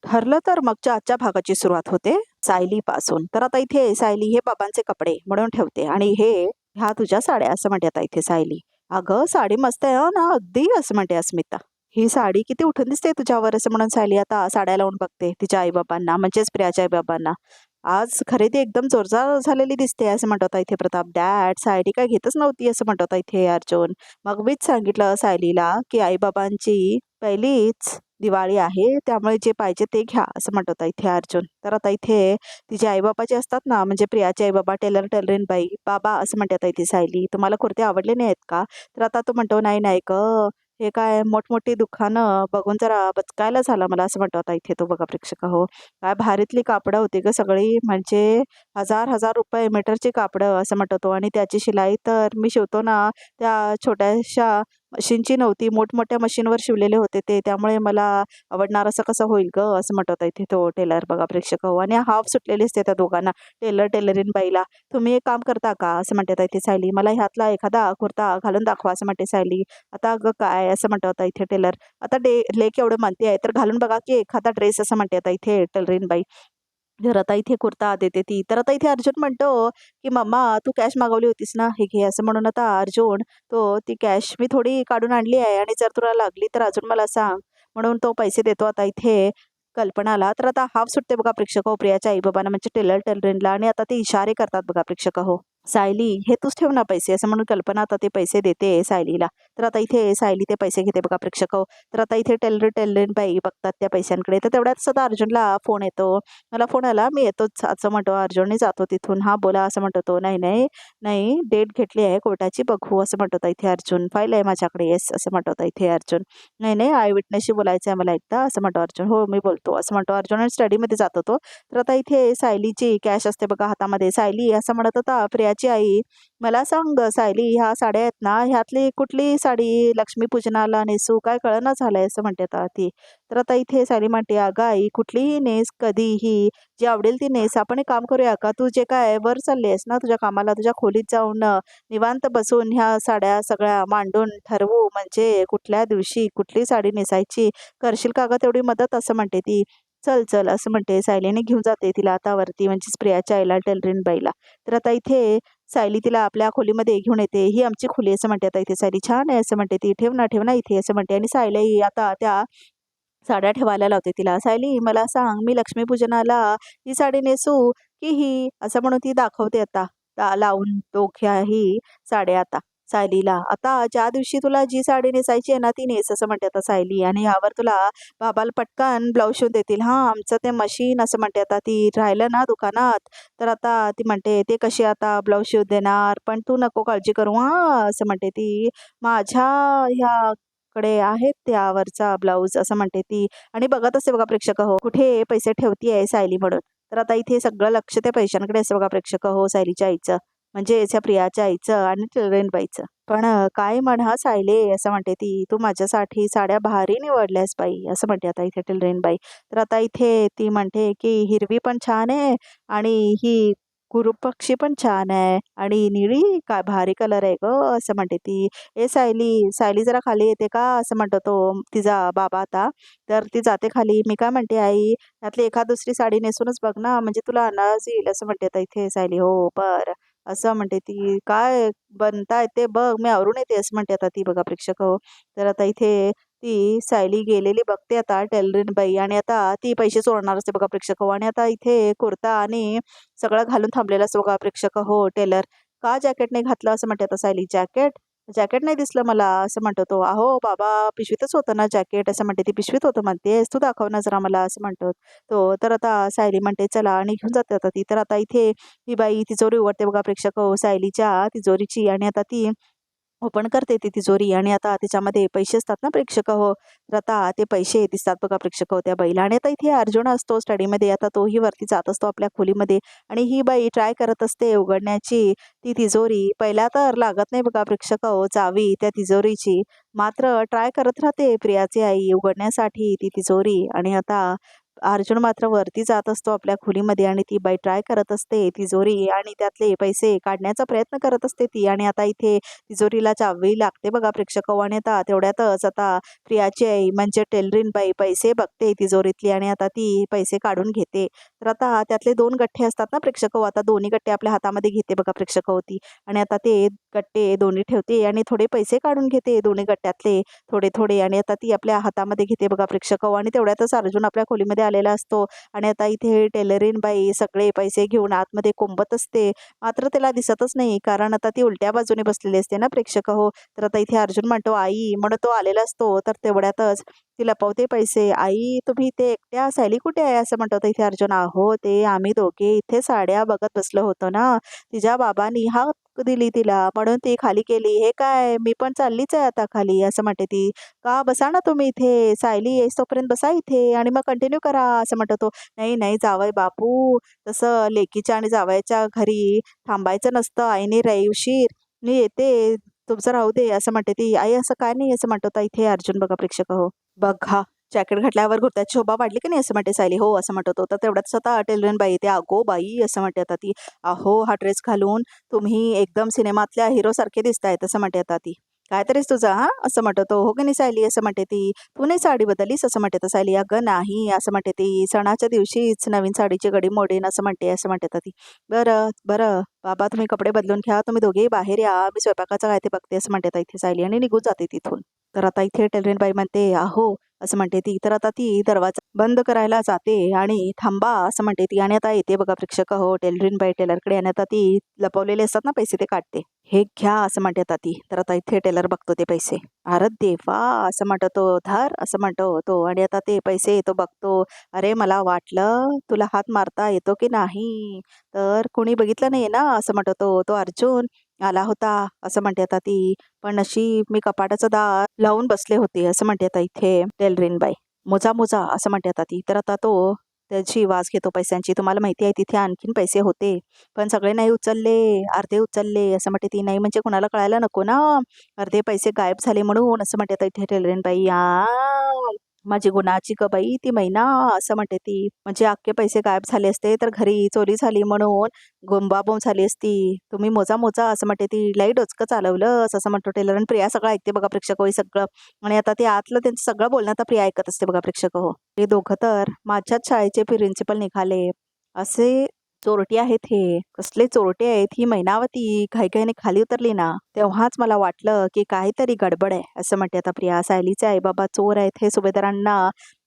ठरलं तर मगच्या आजच्या भागाची सुरुवात होते सायलीपासून. तर आता इथे सायली हे बाबांचे कपडे म्हणून ठेवते आणि ह्या तुझ्या साड्या असं म्हणते आता इथे सायली. अगं साडी मस्त आहे हो ना अगदी असं म्हणते अस्मिता. ही साडी किती उठून दिसते तुझ्यावर असं म्हणून सायली आता साड्या लावून बघते तिच्या आईबाबांना म्हणजेच प्रियाच्या आईबाबांना. आज खरेदी एकदम जोरदार झालेली दिसते असं म्हणत होता इथे प्रताप. डॅड सायली काय घेतच नव्हती असं म्हणत होता इथे अर्जुन. मग मीच सांगितलं सायलीला की आईबाबांची पहिलीच दिवाळी आहे त्यामुळे जे पाहिजे ते घ्या असं म्हणत होता इथे अर्जुन. तर आता इथे तिचे आईबाबा जे असतात ना म्हणजे प्रियाचे आईबाबा टेलरीन बाई बाबा असं म्हणते आता इथे सायली तुम्हाला कुर्ते आवडले नाही आहेत का. तर आता तो म्हणतो नाही नाही ग हे काय मोठमोठी दुकानं बघून जरा बचकायला झालं मला असं म्हणतो आता इथे तो बघा प्रेक्षक हो. काय भारीतली कापडं होती ग सगळी म्हणजे हजार हजार रुपये मीटरची कापडं असं म्हणतो तो. आणि त्याची शिलाई तर मी शिवतो ना त्या छोट्याशा मशीनची नव्हती मोठमोठ्या मशीनवर शिवलेले होते ते त्यामुळे मला आवडणार असं कसं होईल ग असं म्हणत होता इथे तो टेलर बघा प्रेक्षक हो. आणि हाफ सुटलेली असते त्या दोघांना टेलरीन बाईला. तुम्ही एक काम करता का असं म्हणते इथे सायली. मला ह्यातला एखादा कुर्ता घालून दाखवा असं म्हणते सायली. आता अगं काय असं म्हणत होता इथे टेलर. आता लेक एवढं म्हणते आहे तर घालून बघा की एखादा ड्रेस असं म्हणते आता इथे टेलरीन बाई. तर आता इथे कुर्ता देते ती. तर आता इथे अर्जुन म्हणतो की मम्मा तू कॅश मागवली होतीस ना हे घे असं म्हणून आता अर्जुन ती कॅश मी थोडी काढून आणली आहे आणि जर तुला लागली तर अजून मला सांग म्हणून तो पैसे देतो आता इथे कल्पनाला. तर आता हाफ सुटते बघा प्रेक्षक हो प्रियाच्या आईबाबांना म्हणजे टेलरीनला. आणि आता ते इशारे करतात बघा प्रेक्षक हो. सायली हे तूच ठेव ना पैसे असं म्हणून कल्पना आता ते पैसे देते सायलीला. तर आता इथे सायली ते पैसे घेते बघा प्रेक्षक हो. तर आता इथे टेलरीन बाई बघतात त्या पैशांकडे. तर तेवढ्यात सध्या अर्जुनला फोन येतो. मला फोन आला मी येतोच असं म्हणतो अर्जुनने जातो तिथून. हा बोला असं म्हणतो तो. नाही नाही नाही डेट घेतली आहे कोर्टाची बघू असं म्हणतो होता इथे अर्जुन. फाईल आहे माझ्याकडे येस असं म्हणतो होता इथे अर्जुन. नाही नाही आय विटनेसशी बोलायचं आहे मला एकदा असं म्हणतो अर्जुन. हो मी बोलतो असं म्हणतो अर्जुन आणि स्टडीमध्ये जातो तो. तर आता इथे सायलीची कॅश असते बघा हातामध्ये. सायली असं म्हणत होता प्रियाची आई मला सांग सायली ह्या साड्या आहेत ना ह्यातली कुठली साडी लक्ष्मीपूजनाला नेसू काय कळना झालंय असं म्हणते आता ती. तर आता इथे सायली म्हणते अगं आई कुठलीही नेस कधीही जी आवडेल ती नेस. आपण एक काम करूया का तू जे काय वर चालली आहेस ना तुझ्या कामाला तुझ्या खोलीत जाऊन निवांत बसून ह्या साड्या सगळ्या मांडून ठरवू म्हणजे कुठल्या दिवशी कुठली साडी नेसायची. करशील का गं तेवढी मदत असं म्हणते ती. चल चल असं म्हणते सायलीने घेऊन जाते तिला आता वरती म्हणजेच प्रियाच्या आईला टेलरीन बाईला. तर आता इथे सायली तिला आपल्या खोलीमध्ये घेऊन येते. ही आमची खोली असं म्हणते आता इथे सायली. छान आहे असं म्हणते ती. ठेव ना इथे असं म्हणते. आणि सायली आता त्या साड्या ठेवायला लावते तिला. सायली मला सांग मी लक्ष्मीपूजनाला ही साडी नेसू की ही असं म्हणून ती दाखवते आता लावून दोघ्याही साड्या आता सायलीला. आता ज्या दिवशी तुला जी साडी नेसायची आहे ना ती नेस असं म्हणते आता सायली. आणि यावर तुला बाबाला पटकन ब्लाऊज शिवून देतील. हां आमचं ते मशीन असं म्हणते आता ती राहिलं ना दुकानात. तर आता ती म्हणते ते कशी आता ब्लाऊज शिवून देणार पण तू नको काळजी करू हां असं म्हणते ती. माझ्या ह्या कडे आहेत त्यावरचा ब्लाऊज असं म्हणते ती. आणि बघत असते बघा प्रेक्षक हो कुठे पैसे ठेवती आहे सायली म्हणून. तर आता इथे सगळं लक्ष त्या पैशांकडे असतं बघा प्रेक्षक हो सायलीच्या आईचं म्हणजे याच्या प्रियाच्या आईचं आणि टेलरीनबाईचं. पण काय म्हण हा सायले असं म्हणते ती. तू माझ्यासाठी साड्या भारी निवडल्यास बाई असं म्हणते आता इथे टेलरीनबाई. तर आता इथे ती म्हणते की हिरवी पण छान आहे आणि ही कुरुपक्षी पण छान आहे आणि निळी काय भारी कलर आहे ग असं म्हणते ती. ए सायली सायली जरा खाली येते का असं म्हणतो तो तिचा बाबा आता. तर ती जाते खाली. मी काय म्हणते आई त्यातली एखाद दुसरी साडी नेसूनच बघ ना म्हणजे तुला अंदाज येईल असं म्हणते आता इथे सायली. हो बर असं म्हणते ती. काय बनताय ते बघ मी आवरून येते असं म्हणते आता ती बघा प्रेक्षक हो. तर आता इथे ती सायली गेलेली बघते आता टेलरीन बाई. आणि आता ती पैसे चोरणार असते बघा प्रेक्षक हो. आणि आता इथे कुर्ता आणि सगळं घालून थांबलेलं असं बघा प्रेक्षक हो टेलर. का जॅकेट नाही घातलं असं म्हणते आता सायली. जॅकेट जॅकेट नाही दिसलं मला असं म्हणतो तो. अहो बाबा पिशवीतच होतं ना जॅकेट असं म्हणते ती. पिशवीत होतं म्हणतेस तू दाखव ना जरा मला असं म्हणतो तो. तर आता सायली म्हणते चला आणि घेऊन जाते आता ती. तर आता इथे ही बाई तिजोरी उघडते बघा प्रेक्षक हो सायलीच्या तिजोरीची. आणि आता ती ओपन करते ती तिजोरी. आणि आता त्याच्यामध्ये पैसे असतात ना प्रेक्षक हो. तर आता ते पैसे दिसतात बघा प्रेक्षक हो त्या बाईला. आणि आता इथे अर्जुन असतो स्टडीमध्ये. आता तोही वरती जात असतो आपल्या खोलीमध्ये. आणि ही बाई ट्राय करत असते उघडण्याची ती तिजोरी. पहिला तर लागत नाही बघा प्रेक्षक हो चावी त्या तिजोरीची. मात्र ट्राय करत राहते प्रियाची आई उघडण्यासाठी ती तिजोरी. आणि आता अर्जुन मात्र वरती जात असतो आपल्या खोलीमध्ये आणि ती बाई ट्राय करत असते तिजोरी आणि त्यातले पैसे काढण्याचा प्रयत्न करत असते ती. आणि आता इथे तिजोरीला चावी लागते बघा प्रेक्षक हो. आणि आता तेवढ्यातच आता प्रियाची आई म्हणजे टेलरीन बाई पैसे बघते तिजोरीतली आणि आता ती पैसे काढून घेते. तर आता त्यातले 2 गठ्ठे असतात ना प्रेक्षक हो, आता दोन्ही गठ्ठे आपल्या हातामध्ये घेते बघा प्रेक्षक हो ती. आणि आता ते गट्टे दोन्ही ठेवते आणि थोडे पैसे काढून घेते दोन्ही गट्ट्यातले थोडे थोडे. आणि आता ती आपल्या हातामध्ये घेते बघा प्रेक्षक हो. आणि तेवढ्यातच अर्जुन आपल्या खोलीमध्ये आलेला असतो आणि आता इथे टेलरीन बाई सगळे पैसे घेऊन आतमध्ये कोंबत असते. मात्र त्याला दिसतच नाही कारण आता ती उलट्या बाजूने बसलेली असते ना प्रेक्षक हो. तर आता इथे अर्जुन म्हणतो आई म्हणून तो आलेला असतो. तर तेवढ्यातच ती लपवते पैसे. आई तुम्ही इथे एकट्या, सायली कुठे आहे असं म्हणतो. तर इथे अर्जुन अहो ते आम्ही दोघे इथे साड्या बघत बसलो होतो ना, तिच्या बाबांनी हाक दिली तिला म्हणून ती खाली केली. हे काय मी पण चाललीच आहे आता खाली असं म्हणते ती. का बसा ना तुम्ही इथे, सायली येईस तोपर्यंत बसा इथे आणि मग कंटिन्यू करा असं म्हणतो तो. नाही नाही जावई बापू, तसं लेकीच्या आणि जावयाच्या घरी थांबायचं नसतं, आईने रहिवशीर मी येते, तुमचं राहू दे असं म्हणते ती. आई असं काय नाही असं म्हणतो. तर इथे अर्जुन बघा प्रेक्षक हो, बघा जॅकेट घातल्यावर कुर्त्याची शोभा वाढली की नाही असं म्हणते सायली. हो असं म्हणतो तो. तर तेवढ्यात स्वतः टेलरीन बाई येते. अगो बाई असं म्हणते आता ती. अहो हा ड्रेस घालून तुम्ही एकदम सिनेमातल्या हिरो सारखे दिसताय असं म्हणते आता ती. काय तरीच तुझा हा असं म्हणतो तो. हो की नाही सायली असं म्हणते ती. तू नाही साडी बदललीस असं म्हणते तर सायली. अगं नाही असं म्हणते ती. सणाच्या दिवशीच नवीन साडीची घडी मोडीन असं म्हणते तर ती. बरं बरं बाबा तुम्ही कपडे बदलून घ्या, तुम्ही दोघेही बाहेर या, मी स्वयंपाकाचं काय ते बघते असं म्हणते इथे सायली आणि निघून जाते तिथून. तर आता इथे टेलरीन बाई म्हणते अहो असं म्हणते ती. तर आता ती दरवाजा बंद करायला जाते आणि थांबा असं म्हणते ती. आणि आता येते बघा प्रेक्षक हो टेलरीन बाई टेलरकडे आणि आता ती लपवलेले असतात ना पैसे ते काढते. हे घ्या असं म्हणते आता ती. तर आता इथे टेलर बघतो ते पैसे. अरे देवा असं म्हणतो तो. धर असं म्हणतो तो. आणि आता ते पैसे तो बघतो. अरे मला वाटलं तुला हात मारता येतो की नाही, तर कोणी बघितलं नाही ना असं म्हणतो तो. तो अर्जुन आला होता असं म्हणते आता ती. पण नशीब मी कपाटाचं दार लावून बसले होते असं म्हणते आता इथे टेलरीन बाई. मोजा मोजा असं म्हणते आता ती. तर आता तो त्याची वाज घेतो पैशांची. तुम्हाला माहिती आहे तिथे आणखीन पैसे होते पण सगळे नाही उचलले, अर्धे उचलले असं म्हणते ती. नाही म्हणजे कुणाला कळायला नको ना, अर्धे पैसे गायब झाले म्हणून असं म्हणते आता इथे टेलरीन बाई. माझी गुणाची ग बाई ती मैना असं म्हणते ती. म्हणजे अख्खे पैसे गायब झाले असते तर घरी चोरी झाली म्हणून बोंबाबोंब झाली असती. तुम्ही मोजा मोजा असं म्हणते ती. लई डोचकं चालवलं असं म्हणतो टेलर. आणि प्रिया सगळं ऐकते बघा प्रेक्षक हो हे सगळं. आणि आता ते आतलं त्यांचं सगळं बोलणं आता प्रिया ऐकत असते बघा प्रेक्षक हो. हे दोघं तर माझ्याच शाळेचे प्रिन्सिपल निघाले, असे चोरटे आहेत हे, कसले चोरटे आहेत. ही मैनावती घाईघाईने खाली उतरली ना तेव्हाच मला वाटलं की काहीतरी गडबड आहे असं म्हणते आता प्रिया. सायलीचे आई बाबा चोर आहेत हे सुभेदारांना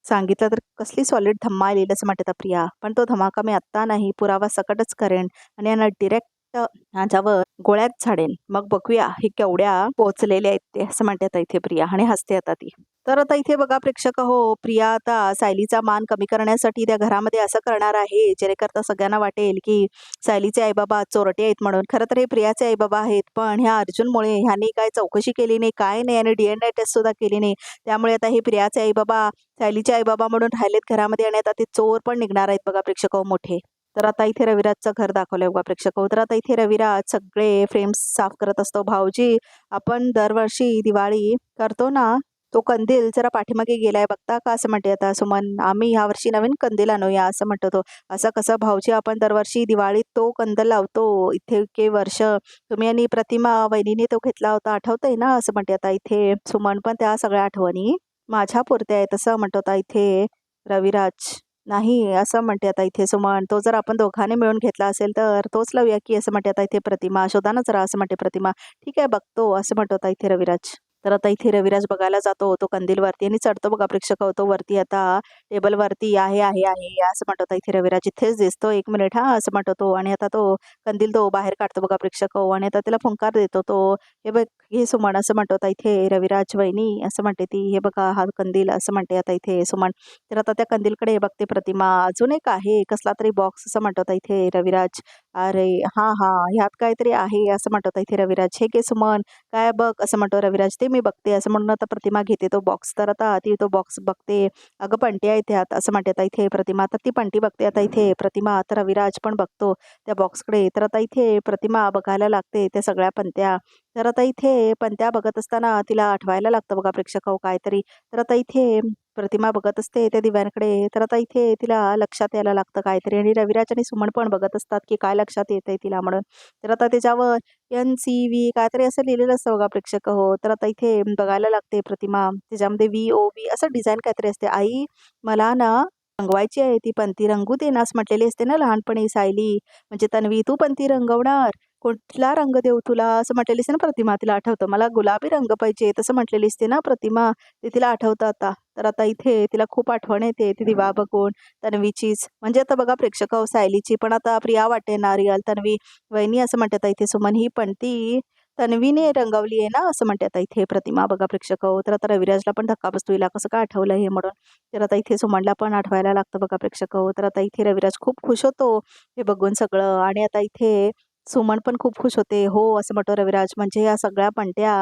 सांगितलं तर कसली सॉलिड धम्मा येईल असं म्हणते आता प्रिया. पण तो धमाका मी आत्ता नाही, पुरावा सकटच करेन आणि यांना डिरेक्ट माझ्यावर गोळ्यात झाडेन, मग बघूया हे केवढ्या पोहोचलेले आहेत ते असं म्हणते आता इथे प्रिया. आणि हसते आता ती. तर आता इथे बघा प्रेक्षक हो, प्रिया आता सायलीचा मान कमी करण्यासाठी त्या घरामध्ये असं करणार आहे जेणेकरता सगळ्यांना वाटेल की सायलीचे आईबाबा चोरटे आहेत म्हणून. खरं तर हे प्रियाचे आईबाबा आहेत, पण ह्या अर्जुनमुळे ह्यांनी काय चौकशी केली नाही, काय नाही, आणि DNA टेस्ट सुद्धा केली नाही. त्यामुळे आता हे प्रियाचे आईबाबा सायलीचे आईबाबा म्हणून राहिलेत घरामध्ये आणि आता ते चोर पण निघणार आहेत बघा प्रेक्षक हो मोठे. तर आता इथे रविराजचं घर दाखवलंय बघा प्रेक्षक हो. तर आता इथे रविराज सगळे फ्रेम्स साफ करत असतो. भाऊजी आपण दरवर्षी दिवाळी करतो ना, तो कंदील जरा पाठीमागे गेलाय बघता का असं म्हणते आता सुमन. आम्ही यावर्षी नवीन कंदील आणूया असं म्हणतो तो. असं कसं भाऊजी, आपण दरवर्षी दिवाळीत तो कंदील लावतो, इतके वर्ष तुम्ही आणि प्रतिमा वहिनीने तो घेतला होता आठवतंय ना असं म्हणते आता इथे सुमन. पण त्या सगळ्या आठवणी माझ्या पुरत्या आहेत असं म्हणतो आता इथे रविराज. नाही असं म्हणते आता इथे सुमन. तो जर आपण दोघांनी मिळून घेतला असेल तर तोच लावूया की असं म्हणते आता इथे प्रतिमा. शोधा ना जरा असं म्हणते प्रतिमा. ठीक आहे बघतो असं म्हणतो आता इथे रविराज. तर आता इथे रविराज बघायला जातो तो कंदीलवरती आणि चढतो बघा प्रेक्षक होतो वरती. आता टेबलवरती आहे असं म्हणतो आता इथे रविराज. इथेच दिसतो, 1 मिनिट हा असं म्हणतो तो. आणि आता तो कंदील तो बाहेर काढतो बघा प्रेक्षक हो. आणि आता त्याला फुंकार देतो तो. हे बघ हे सुमन असं म्हणतो आता इथे रविराज. वहिनी असं म्हणते ती. हे बघा हा कंदील असं म्हणते आता इथे सुमन. तर आता त्या कंदीलकडे बघते प्रतिमा. अजून एक आहे कसला तरी बॉक्स असं म्हणतो आता इथे रविराज. अरे हां ह्यात काहीतरी आहे असं म्हणतो आता इथे रविराज. हे घे सुमन, काय बघ असं म्हणतो रविराज. ते मी बघते असं म्हणून आता प्रतिमा घेते तो बॉक्स. तर आता ती तो बॉक्स बघते. अगं पणटी आहे त्यात असं म्हणते आता इथे प्रतिमा. तर ती पणटी बघते आता इथे प्रतिमा. तर रविराज पण बघतो त्या बॉक्सकडे. तर आता इथे प्रतिमा बघायला लागते त्या सगळ्या पणत्या. तर आता इथे पणत्या बघत असताना तिला आठवायला लागतं बघा प्रेक्षक हो काहीतरी. तर आता इथे प्रतिमा बघत असते त्या दिव्यांकडे. तर आता इथे तिला लक्षात यायला लागतं काहीतरी आणि रविराज आणि सुमन पण बघत असतात की काय लक्षात येतंय तिला म्हणून. तर आता त्याच्यावर NCV काहीतरी असं लिहिलेलं असतं बघा प्रेक्षक हो. तर आता इथे बघायला लागते प्रतिमा. त्याच्यामध्ये VOV असं डिझाईन काहीतरी असते. आई मला ना रंगवायची आहे ती पणती रंगू दे ना असं म्हटलेली असते ना लहानपणी सायली. म्हणजे तन्वी तू पणती रंगवणार? कुठला रंग देऊ तुला असं म्हटलेली असते ना प्रतिमा. तिला आठवतं मला गुलाबी रंग पाहिजे तसं म्हटलेली असते ना प्रतिमा. ते तिला आठवतं आता. तर आता इथे तिला खूप आठवण येते ती दिवा बघून तन्वीचीच. म्हणजे आता बघा प्रेक्षक हो सायलीची पण आता प्रिया वाटते ना रिअल तन्वी. वहिनी असं म्हणतात इथे सुमन ही पणती तन्वीने रंगवली आहे ना असं म्हणतात इथे प्रतिमा बघा प्रेक्षक हो. तर आता रविराजला पण धक्का बसतो हिला कसं काय आठवलं हे म्हणून. तर आता इथे सुमनला पण आठवायला लागतं बघा प्रेक्षक हो. तर आता इथे रविराज खूप खुश होतो हे बघून सगळं आणि आता इथे सुमन पण खूप खुश होते. हो असं म्हणतो रविराज म्हणजे या सगळ्या पणत्या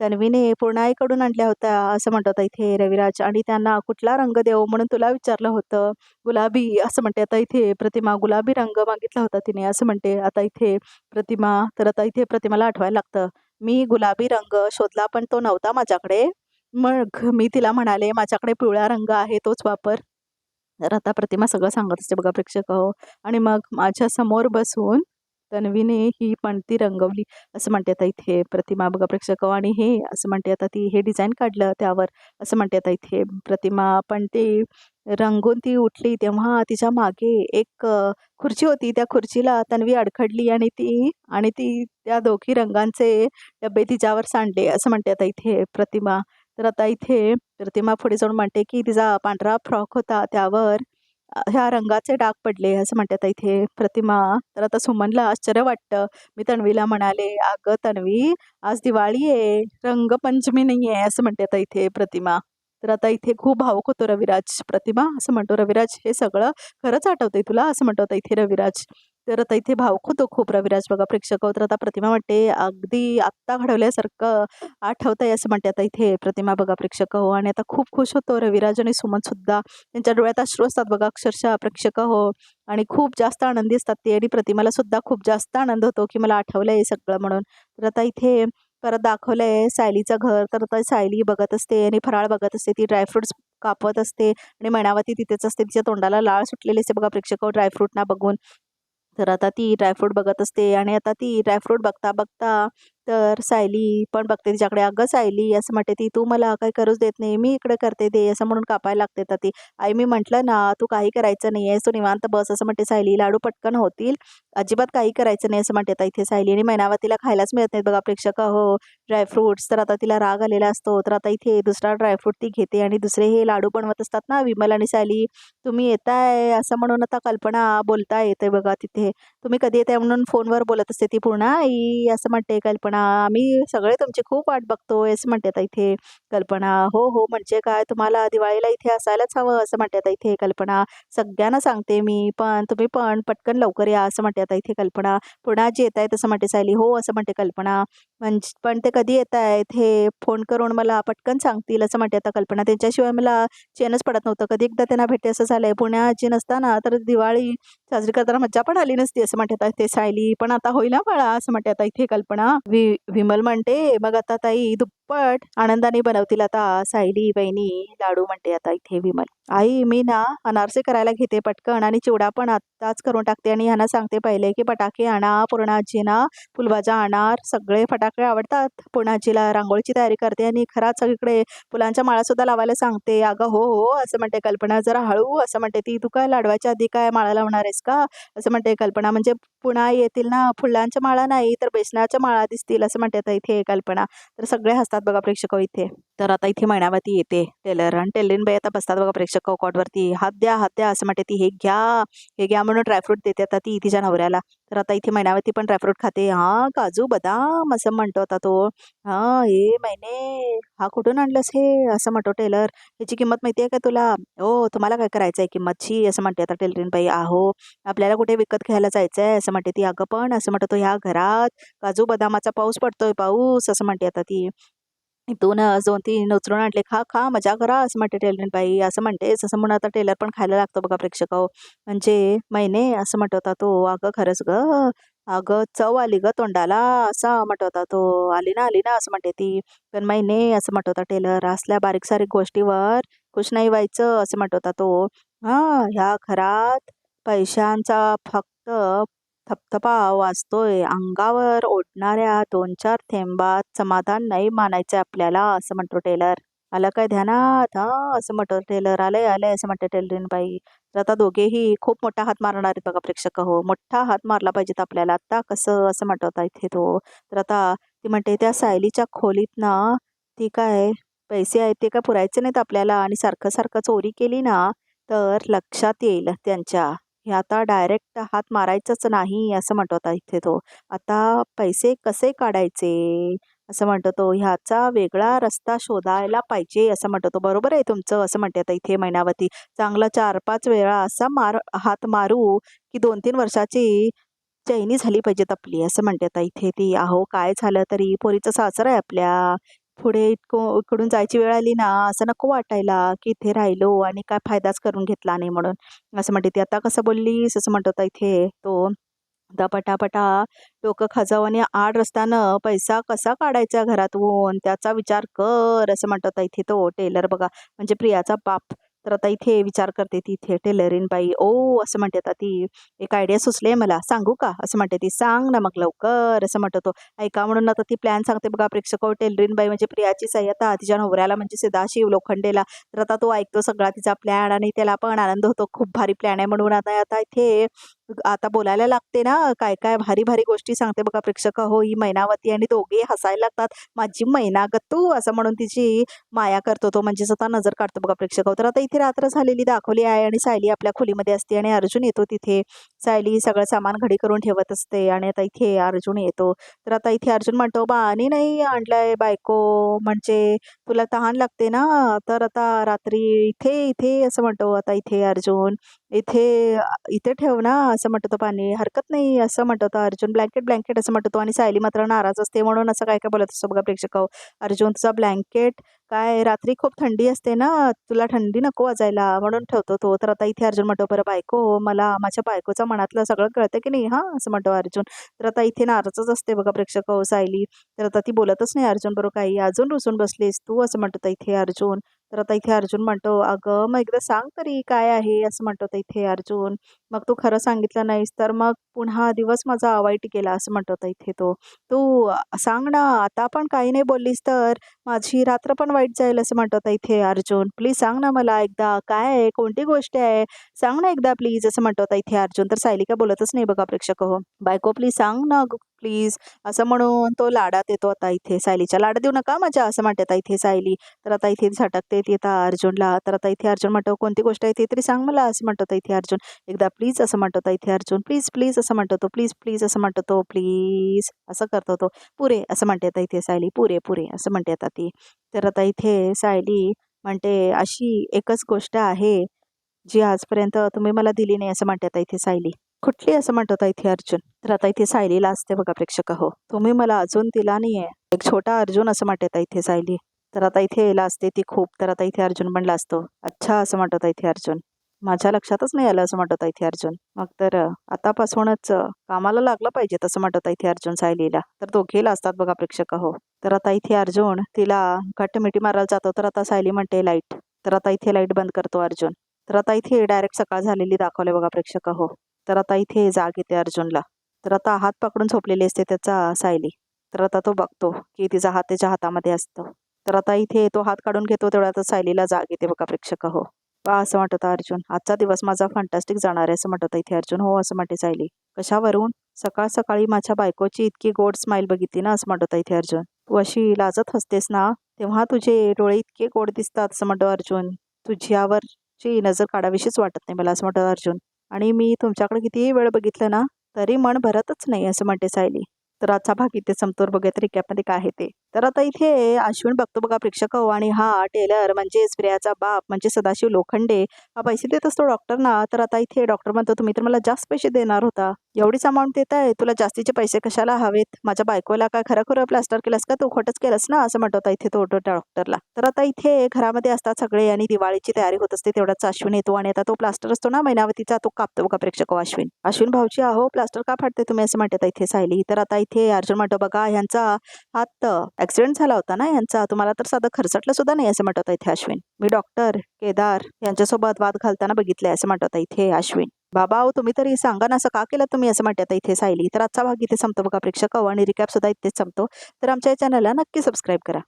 तन्वीने पूर्णाईकडून आणल्या होत्या असं म्हणतात इथे रविराज आणि त्यांना कुठला रंग देऊ म्हणून तुला विचारलं होतं. गुलाबी असं म्हणते आता इथे प्रतिमा. गुलाबी रंग मागितला होता तिने असं म्हणते आता इथे प्रतिमा. तर आता इथे प्रतिमाला आठवायला लागतं मी गुलाबी रंग शोधला पण तो नव्हता माझ्याकडे. मग मी तिला म्हणाले माझ्याकडे पिवळा रंग आहे तोच वापर. तर आता प्रतिमा सगळं सांगत असते बघा प्रेक्षक हो. आणि मग माझ्या समोर बसून तन्वीने ही पणती रंगवली असं म्हणते आता इथे प्रतिमा बघा प्रेक्षक हो. आणि हे असं म्हणते आता ती हे डिझाईन काढलं त्यावर असं म्हणते आता इथे प्रतिमा. पण ते रंगून ती उठली तेव्हा तिच्या मागे एक खुर्ची होती. त्या खुर्चीला तन्वी अडखडली आणि ती त्या दोघी रंगांचे डबे तिच्यावर सांडले असं म्हणते आता इथे प्रतिमा. तर आता इथे प्रतिमा पुढे जाऊन म्हणते की तिचा पांढरा फ्रॉक होता त्यावर ह्या रंगाचे डाग पडले असं म्हणतात इथे प्रतिमा. तर आता सुमनला आश्चर्य वाटतं. मी तन्वीला म्हणाले अगं तन्वी आज दिवाळी आहे रंगपंचमी नाही आहे असं म्हणतात इथे प्रतिमा. तर आता इथे खूप भावुक होतो रविराज. प्रतिमा असं म्हणतो रविराज हे सगळं खरंच आठवतंय तुला असं म्हणतो आता इथे रविराज. तर आता इथे भावुक होतो खूप रविराज बघा प्रेक्षक. तर आता प्रतिमा म्हणते अगदी आत्ता घडवल्यासारखं आठवतंय असं म्हणते आता इथे प्रतिमा बघा प्रेक्षक हो. आणि आता खूप खुश होतो रविराज आणि सुमन सुद्धा. त्यांच्या डोळ्यात अश्रू असतात बघा अक्षरशः प्रेक्षक हो. आणि खूप जास्त आनंदी असतात ते आणि प्रतिमाला सुद्धा खूप जास्त आनंद होतो की मला आठवलंय हे सगळं म्हणून. तर आता इथे परत दाखवलंय सायलीचं घर. तर आता सायली बघत असते आणि फराळ बघत असते. ती ड्रायफ्रुट्स कापत असते आणि मैनावती तिथेच असते. तिच्या तोंडाला लाळ सुटलेली असते बघा प्रेक्षक ड्रायफ्रूटना बघून. तर आता ती ड्रायफ्रूट बघत असते आणि आता ती ड्रायफ्रूट बघता बघता तर सायली पण बघते तिच्याकडे. अगं सायली असं म्हणते ती तू मला काही करूच देत नाही मी इकडे करते दे असं म्हणून कापायला लागते तर ती. आई मी म्हटलं ना तू काही करायचं नाही आहे तू निवांत बस असं म्हणते सायली. लाडू पटकन होतील अजिबात काही करायचं नाही असं म्हणते आता इथे सायली. आणि मैनावतीला खायलाच मिळत नाहीत बघा प्रेक्षक हो ड्रायफ्रुट्स. तर आता तिला राग आलेला असतो. तर आता इथे दुसरा ड्रायफ्रूट ती घेते आणि दुसरे हे लाडू बनवत असतात ना विमल आणि सायली. तुम्ही येताय असं म्हणून आता कल्पना बोलता येते बघा तिथे. तुम्ही कधी येताय म्हणून फोनवर बोलत असते ती पूर्ण. आई असं म्हणते कल्पना आम्ही सगळे तुमची खूप वाट बघतोय असं म्हणते आता इथे कल्पना. हो हो म्हणजे काय तुम्हाला दिवाळीला इथे असायलाच हवं असं म्हणते आता इथे कल्पना. सगळ्यांना सांगते मी पण तुम्ही पण पटकन लवकर या असं म्हणते आता इथे कल्पना. पुन्हा आजी येत आहेत असं म्हणते सायली. हो असं म्हणते कल्पना. म्हणजे पण ते कधी येत आहेत हे फोन करून मला पटकन सांगतील असं म्हणते आता कल्पना. त्यांच्याशिवाय मला चेनच पडत नव्हतं. कधी एकदा त्यांना भेटते असं झालंय. पुण्या आजी नसताना तर दिवाळी साजरी करताना मज्जा पण आली नसती असं म्हणते आता ते सायली. पण आता होईल ना बाळा असं म्हणते आता इथे कल्पना. विमल म्हणते मग आता ताई दुप्पट आनंदाने बनवतील आता सायली बहिणी लाडू म्हणते आता इथे विमल. आई मी ना अनारसे करायला घेते पटकन आणि चिवडा पण आत्ताच करून टाकते आणि ह्यांना सांगते पहिले की फटाके आणा पूर्णाजीना फुलभाज्या आणणार सगळे फटाके आवडतात. पूर्णाजीला रांगोळीची तयारी करते आणि खरात सगळीकडे फुलांच्या माळा सुद्धा लावायला सांगते. अगं हो हो असं म्हणते कल्पना. जरा हळू असं म्हणते ती. तू काय लाडवाच्या आधी काय माळा लावणार आहेस का असं म्हणते कल्पना. म्हणजे पुन्हा येतील ना फुलांच्या माळा नाही तर बेसनाच्या माळा दिसतील असं म्हणते आता इथे कल्पना. तर सगळे हसतात बघा प्रेक्षक इथे. तर आता इथे मैनावती येते टेलर आणि टेलरीन बाई आता बसतात बघा प्रेक्षक कॉटवरती. हात द्या असं म्हणते ती. हे घ्या म्हणून ड्रायफ्रूट देते आता ती तिच्या नवऱ्याला. तर आता इथे मैनावती पण ड्रायफ्रूट खाते. हा काजू बदाम असं म्हणतो आता तो. हा हे मैने हा कुठून आणलंस हे असं म्हणतो टेलर. ह्याची किंमत माहिती आहे का तुला? हो तुम्हाला काय करायचं आहे किंमतची असं म्हणते आता टेलरीन बाई. आहो आपल्याला कुठे विकत घ्यायला जायचं आहे असं म्हणते ती. अगं पण असं म्हणतो ह्या घरात काजू बदामाचा पाऊस पडतोय पाऊस असं म्हणते आता ती. इथून 2-3 उचलून आणले. खा खा मजा करा असं म्हणते टेलरीन बाई. असं म्हणतेस असं म्हणून आता टेलर पण खायला लागतो बघा प्रेक्षक. म्हणजे महिने असं म्हणत होता तो. अगं खरंच ग अगं चव आली ग तोंडाला असा म्हणत होता तो. आली ना असं म्हणते ती. पण महिने असं म्हणत होता टेलर. असल्या बारीक सारीक गोष्टीवर खुश नाही व्हायचं असं म्हणत होता तो. ह्या घरात पैशांचा फक्त थपथपा वाजतोय. अंगावर ओढणाऱ्या 2-4 थेंबात समाधान नाही मानायचं आपल्याला असं म्हणतो टेलर. आलं काय ध्यानात? असं म्हणतो टेलर. आलंय आलंय असं म्हणते टेलरिंग बाई. तर आता दोघेही खूप मोठा हात मारणार आहेत बघा प्रेक्षक हो. मोठा हात मारला पाहिजेत आपल्याला. आता कसं असं म्हणत होता इथे तो. तर आता ती म्हणते त्या सायलीच्या खोलीत ना ती काय पैसे आहेत ते काय पुरायचे नाहीत आपल्याला आणि सारखं सारखं चोरी केली ना तर लक्षात येईल त्यांच्या. हे आता डायरेक्ट हात मारायचंच नाही असं म्हणत होता इथे तो. आता पैसे कसे काढायचे असं म्हणतो तो. ह्याचा वेगळा रस्ता शोधायला पाहिजे असं म्हणतो तो. बरोबर आहे तुमचं असं म्हणते आता इथे मैनावती. चांगला 4-5 वेळा असा हात मारू की 2-3 वर्षाची चैनी झाली पाहिजेत आपली असं म्हणते आता इथे ती. अहो काय झालं तरी पोरीचं सासर आहे आपल्या. पुढे इकडून जायची वेळ आली ना असं नको वाटायला की इथे राहिलो आणि काय फायदाच करून घेतला नाही म्हणून असं म्हणते ती. आता कसं बोललीस असं म्हणत होता इथे तो. आता पटापटा डोकं खाजावं आणि आड रस्त्यानं पैसा कसा काढायचा घरातून त्याचा विचार कर असं म्हणत होता इथे तो टेलर बघा, म्हणजे प्रियाचा बाप. तर आता इथे विचार करते ती इथे टेलरीन बाई. असं म्हणते आता ती. एक आयडिया सुचले मला, सांगू का असं म्हणते ती. सांग ना मग लवकर असं म्हणतो तो. ऐका म्हणून आता ती प्लॅन सांगते बघा प्रेक्षक. टेलरीन बाई म्हणजे प्रियाची सई आता तिच्या नवऱ्याला म्हणजे सदाशिव लोखंडेला. तर आता तो ऐकतो सगळा तिचा प्लॅन आणि त्याला पण आनंद होतो. खूप भारी प्लॅन आहे म्हणून. आता आता इथे आता बोलायला लागते ना काय काय भारी भारी गोष्टी सांगते बघा प्रेक्षक हो ही मैनावती. आणि दोघे हसायला लागतात. माझी मैना तू असं म्हणून तिची माया करतो तो, म्हणजे स्वतः नजर काढतो बघा प्रेक्षक हो. तर आता इथे रात्र झालेली दाखवली आहे आणि सायली आपल्या खोलीमध्ये असते आणि अर्जुन येतो तिथे. सायली सगळं सामान घडी करून ठेवत असते आणि आता इथे अर्जुन येतो. तर आता इथे अर्जुन म्हणतो पाणी नाही आणलंय बायको, म्हणजे तुला तहान लागते ना तर आता रात्री इथे इथे असं म्हणतो आता इथे अर्जुन. इथे इथे ठेव ना असं म्हणतो तो. पाणी हरकत नाही असं म्हणतो तो अर्जुन. ब्लँकेट ब्लँकेट असं म्हणतो तो. आणि सायली मात्र नाराज असते म्हणून असं काय काय बोलत असतो बघा प्रेक्षक हो. अर्जुन तुझा ब्लँकेट काय रात्री खूप थंडी असते ना, तुला थंडी नको वाजायला म्हणून ठेवतो तो. तर आता इथे अर्जुन म्हणतो बरं बायको मला माझ्या बायकोचं मनातलं सगळं कळतं की नाही असं म्हणतो अर्जुन. तर आता इथे नाराजच असते बघा प्रेक्षक हो सायली. तर आता ती बोलतच नाही अर्जुन बरोबर काही. अजून रुसून बसलीस तू असं म्हणतो इथे अर्जुन. तर आता इथे अर्जुन म्हणतो अगं मग एकदा सांग तरी काय आहे असं म्हणतो इथे अर्जुन. मग तू खरं सांगितलं नाहीस तर मग पुन्हा दिवस माझा वाईट गेला असं म्हणतो इथे तो. तू सांग ना आता पण काही नाही बोललीस तर माझी रात्र पण वाईट जाईल असं म्हणतो इथे अर्जुन. प्लीज सांग ना मला एकदा काय आहे कोणती गोष्ट आहे सांग ना एकदा प्लीज असं म्हणतो इथे अर्जुन. तर सायली काय बोलतच नाही बघा प्रेक्षक हो. बायको प्लीज सांग ना प्लीज असं म्हणून तो लाडात येतो आता इथे. सायलीच्या लाड देऊ नका माझ्या असं म्हणते आता इथे सायली. तर आता इथे झटकते ती आता अर्जुनला. तर आता इथे अर्जुन म्हणतो कोणती गोष्ट आहे ती तरी सांग मला असं म्हणतो इथे अर्जुन. एकदा प्लीज असं म्हणतो इथे अर्जुन. प्लीज प्लीज असं म्हणतो तो. प्लीज प्लीज असं म्हणतो तो. प्लीज असं करतो तो. पुरे असं म्हणते आता इथे सायली. पुरे पुरे असं म्हणते आता ती. तर आता इथे सायली म्हणते अशी एकच गोष्ट आहे जी आजपर्यंत तुम्ही मला दिली नाही असं म्हणते आता इथे सायली. कुठली असं म्हणतो आता इथे अर्जुन. तर आता इथे सायलीला असते बघा प्रेक्षक हो. तुम्ही मला अजून दिला नाहीये एक छोटा अर्जुन असं म्हणते आता इथे सायली. तर आता इथे लाजते ती खूप. तर आता इथे अर्जुन पण लाजतो. अच्छा असं म्हणतो इथे अर्जुन. माझ्या लक्षातच नाही आलं असं म्हणतो इथे अर्जुन. मग तर आतापासूनच कामाला लागलं पाहिजे तसं म्हणतो इथे अर्जुन सायलीला. तर दोघे लाजतात बघा प्रेक्षक हो. तर आता इथे अर्जुन तिला घट्ट मिठी मारायला जातो. तर आता सायली म्हणते लाईट. तर आता इथे लाईट बंद करतो अर्जुन. तर आता इथे डायरेक्ट सकाळ झालेली दाखवले बघा प्रेक्षक हो. तर आता इथे जाग येते अर्जुनला. तर आता हात पकडून झोपलेली असते त्याचा सायली. तर आता तो बघतो की तिचा हात त्याच्या हातामध्ये असतो. तर आता इथे तो हात काढून घेतो तेवढ्यात सायलीला जाग येते बघा प्रेक्षक हो. असं म्हणत अर्जुन. आजचा दिवस माझा फंटास्टिक जाणार आहे असं म्हणत इथे अर्जुन. हो असं म्हणते सायली. कशावरून? सकाळ सकाळी माझ्या बायकोची इतकी गोड स्माईल बघितली ना असं म्हणत इथे अर्जुन. तू अशी लाजत हसतेस ना तेव्हा तुझे डोळे इतके गोड दिसतात असं म्हणतो अर्जुन. तुझ्यावरची नजर काढावीशीच वाटत नाही मला असं म्हणतो अर्जुन. आणि मी तुमच्याकडे कितीही वेळ बघितलं ना तरी मन भरतच नाही असं म्हणते सायली. तर आजचा भाग इथे संपतोर बघूयात रिकॅपमध्ये काय आहे ते. तर आता इथे अश्विन बघतो बघा प्रेक्षक हो. आणि हा टेलर म्हणजेच प्रियाचा बाप म्हणजे सदाशिव लोखंडे हा पैसे देत असतो डॉक्टरना. तर आता इथे डॉक्टर म्हणतो तुम्ही तर मला जास्त पैसे देणार होता, एवढीच अमाऊंट देत आहे, तुला जास्तीचे पैसे कशाला हवेत? माझ्या बायकोला काय खरं खरं प्लास्टर केलंस का तू? खोटच केलंस ना असं म्हणतो इथे तो डॉक्टरला. तर आता इथे घरामध्ये असतात सगळे आणि दिवाळीची तयारी होत असते. तेवढाच अश्विन येतो आणि आता तो प्लास्टर असतो ना मैनावतीचा तो कापतो बघा प्रेक्षक हो अश्विन. अश्विन भाऊची अहो प्लास्टर का फाटते तुम्ही असं म्हणतात इथे सायली. तर आता इथे अर्जुन म्हणतो बघा ह्यांचा हात ऍक्सिडेंट झाला होता ना यांचा, तुम्हाला तर साधं खरचटलं सुद्धा नाही असं म्हणत इथे अश्विन. मी डॉक्टर केदार यांच्यासोबत वाद घालताना बघितले असं म्हणत इथे अश्विन. बाबा अहो तुम्ही तरी सांगा ना, असं का केलं तुम्ही असं म्हणतात इथे सायली. तर आजचा भाग इथे संपतो बघा प्रेक्षक, आणि रिकॅप सुद्धा इथेच संपतो. तर आमच्या चॅनलला नक्की सबस्क्राईब करा.